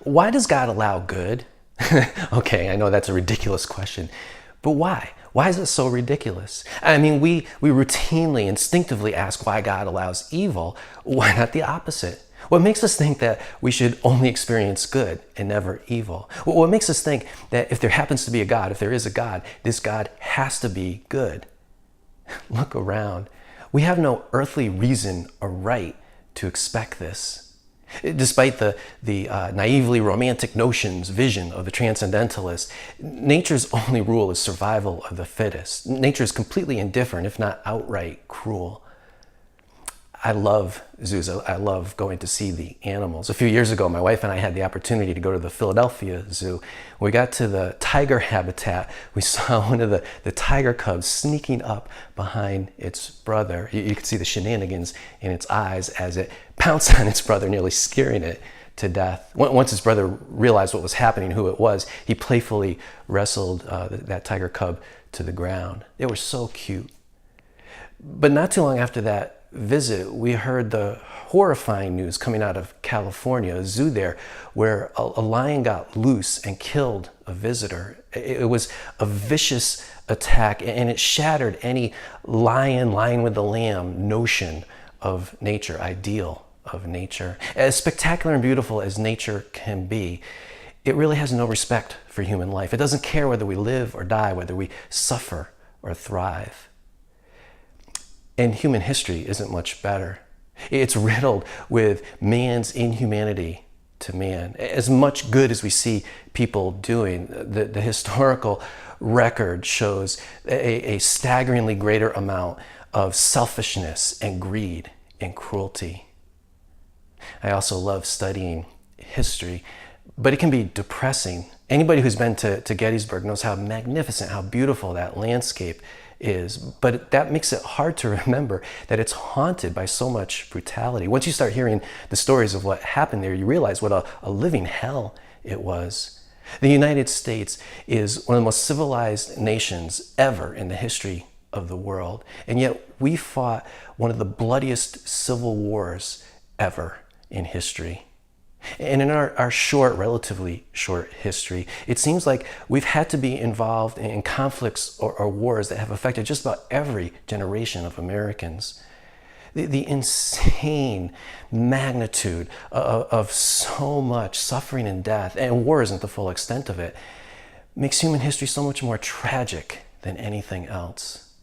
Why does God allow good? Okay, I know that's a ridiculous question, but why? Why is it so ridiculous? I mean, we routinely, instinctively ask why God allows evil. Why not the opposite? What makes us think that we should only experience good and never evil? What makes us think that if there happens to be a God, if there is a God, this God has to be good? Look around. We have no earthly reason or right to expect this. Despite the naively romantic vision of the transcendentalist, nature's only rule is survival of the fittest. Nature is completely indifferent, if not outright cruel. I love zoos. I love going to see the animals. A few years ago, my wife and I had the opportunity to go to the Philadelphia Zoo. When we got to the tiger habitat, we saw one of the tiger cubs sneaking up behind its brother. You could see the shenanigans in its eyes as it pounced on its brother, nearly scaring it to death. Once his brother realized what was happening, who it was, he playfully wrestled that tiger cub to the ground. They were so cute. But not too long after that visit, we heard the horrifying news coming out of California, a zoo there, where a lion got loose and killed a visitor. It was a vicious attack, and it shattered any lion with the lamb notion of nature, ideal of nature. As spectacular and beautiful as nature can be, it really has no respect for human life. It doesn't care whether we live or die, whether we suffer or thrive. And human history isn't much better. It's riddled with man's inhumanity to man. As much good as we see people doing, the historical record shows a staggeringly greater amount of selfishness and greed and cruelty. I also love studying history, but it can be depressing. Anybody who's been to Gettysburg knows how magnificent, how beautiful that landscape is, but that makes it hard to remember that it's haunted by so much brutality. Once you start hearing the stories of what happened there, you realize what a living hell it was. The United States is one of the most civilized nations ever in the history of the world, and yet we fought one of the bloodiest civil wars ever in history. And in our short, relatively short history, it seems like we've had to be involved in conflicts or wars that have affected just about every generation of Americans. The insane magnitude of so much suffering and death, and war isn't the full extent of it, makes human history so much more tragic than anything else.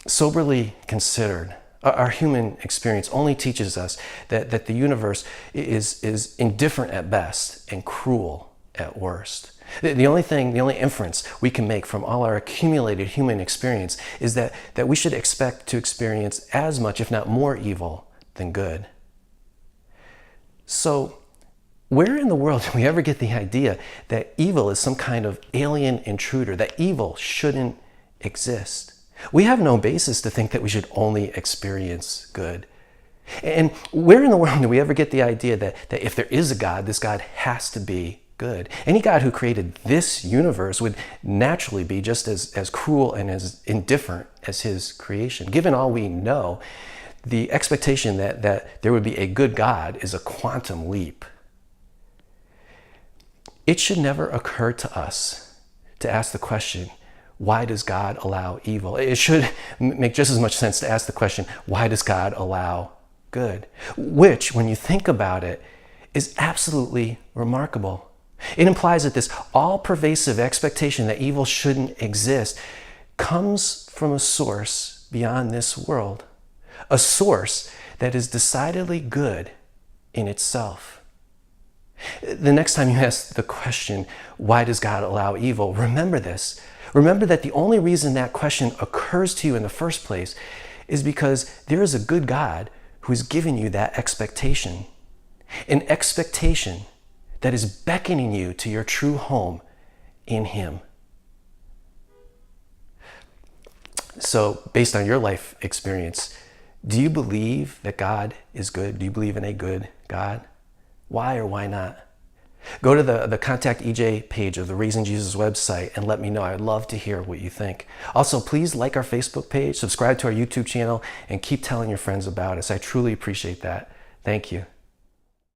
Soberly considered, our human experience only teaches us that the universe is indifferent at best and cruel at worst. The only inference we can make from all our accumulated human experience is that we should expect to experience as much, if not more, evil than good. So, where in the world do we ever get the idea that evil is some kind of alien intruder, that evil shouldn't exist? We have no basis to think that we should only experience good. And where in the world do we ever get the idea that if there is a God, this God has to be good? Any God who created this universe would naturally be just as cruel and as indifferent as his creation. Given all we know, the expectation that there would be a good God is a quantum leap. It should never occur to us to ask the question, why does God allow evil? It should make just as much sense to ask the question, why does God allow good? Which, when you think about it, is absolutely remarkable. It implies that this all-pervasive expectation that evil shouldn't exist comes from a source beyond this world, a source that is decidedly good in itself. The next time you ask the question, why does God allow evil? Remember this. Remember that the only reason that question occurs to you in the first place is because there is a good God who's given you that expectation. An expectation that is beckoning you to your true home in Him. So, based on your life experience, do you believe that God is good? Do you believe in a good God? Why or why not? Go to the Contact EJ page of the Raising Jesus website and let me know. I'd love to hear what you think. Also, please like our Facebook page, subscribe to our YouTube channel, and keep telling your friends about us. I truly appreciate that. Thank you.